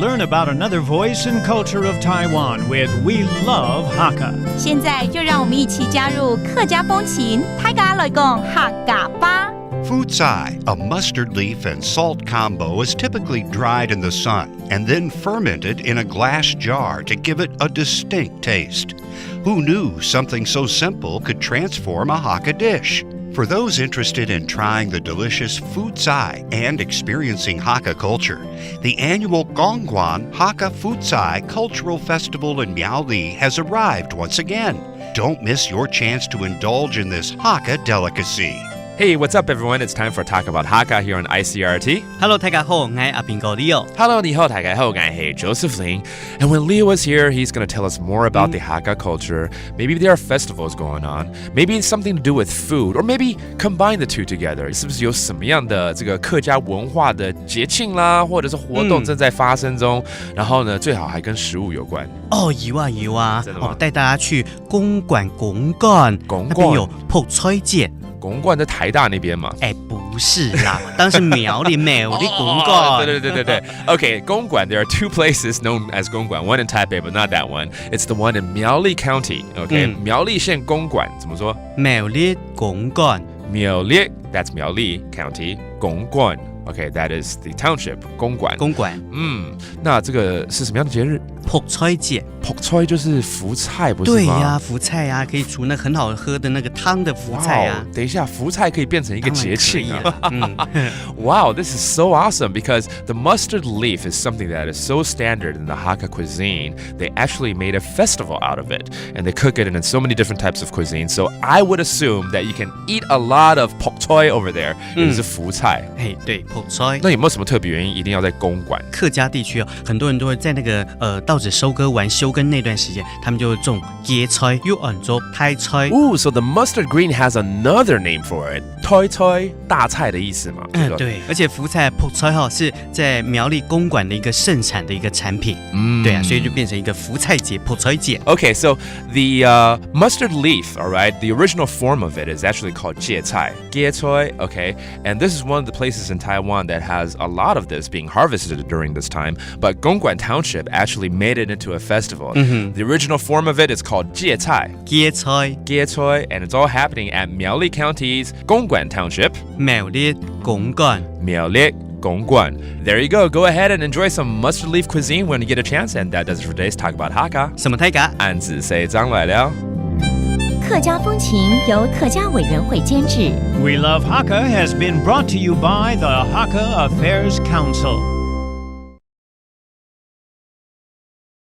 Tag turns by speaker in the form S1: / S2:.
S1: learn about another voice and culture of Taiwan with We Love Hakka.
S2: 现在就让我们一起加入客家风情，大家来讲客家吧。
S3: Futsai, a mustard leaf and salt combo, is typically dried in the sun and then fermented in a glass jar to give it a distinct taste. Who knew something so simple could transform a Hakka dish? For those interested in trying the delicious futsai and experiencing Hakka culture, the annual Gongguan Hakka Futsai Cultural Festival in Miaoli has arrived once again. Don't miss your chance to indulge in this Hakka delicacy.Hey,
S4: what's up, everyone? It's time for Talk About Hakka here on Icrt.
S5: Hello, 大家好，我係阿邊個 Leo.
S4: Hello, 你好，大家好，我係 Josephine. And when Leo is here, he's going to tell us more about the Hakka culture. Maybe there are festivals going on. Maybe it's something to do with food, or maybe combine the two together. 是不是有什麼樣的這個客家文化的節慶啦，或者是活動正在發生中？然後呢，最好還跟食物有關。
S5: 哦，有啊，我帶大家去公館公館，那邊有泡菜節。
S4: 公館在台大那邊嘛？
S5: 不是啦，當時苗栗公館。
S4: 對。Okay, 公館, there are two places known as 公館, one in Taipei, but not that one. It's the one in Miaoli County. Okay, 苗栗縣公館怎麼說？
S5: 苗栗公館。
S4: 苗栗 that's Miaoli County, 公館。Okay, that is the township, 公館。
S5: 公館。
S4: 那這個是什麼樣的節日？
S5: 泡菜節。
S4: 泡菜就是福菜，不是嗎？
S5: 對呀，福菜啊，可以煮那很好喝的那個湯的福菜啊。
S4: 等一下，福菜可以變成一個節慶啊。Wow, this is so awesome because the mustard leaf is something that is so standard in the Hakka cuisine. They actually made a festival out of it, and they cook it in so many different types of cuisine. So I would assume that you can eat a lot of pak choy over there. 也是福菜。
S5: 对，pak choy。
S4: 那有沒有什麼特別原因一定要在公館？
S5: 客家地區很多人都會在那個稻子收割完休耕那段時間，他們就會種芥菜，又做泰菜。
S4: Ooh, so the mustard green has another name for it. 泰菜，大菜的意思嘛。
S5: 對，而且福菜pak choy是在苗栗公館的一個盛產的一個產品。對啊，所以就變成一個福菜節pak choy節。
S4: Okay, so the mustard leaf, all right, the original form of it is actually called 芥菜. 芥菜, okay, and this is one of the places in Taiwan that has a lot of this being harvested during this time, but Gongguan Township actually made it into a festival. The original form of it is called 芥菜. 芥菜, and it's all happening at Miaoli County's Gongguan Township.
S5: 苗栗公館.
S4: Miaoli Gongguan. There you go. Go ahead and enjoy some mustard leaf cuisine when you get a chance. And that does it for today's Talk About Hakka.
S5: 什麼泰嘎？
S4: 安子say 張來了。
S2: 客家風情由客家委員會監製。
S1: We Love Hakka has been brought to you by the Hakka Affairs Council.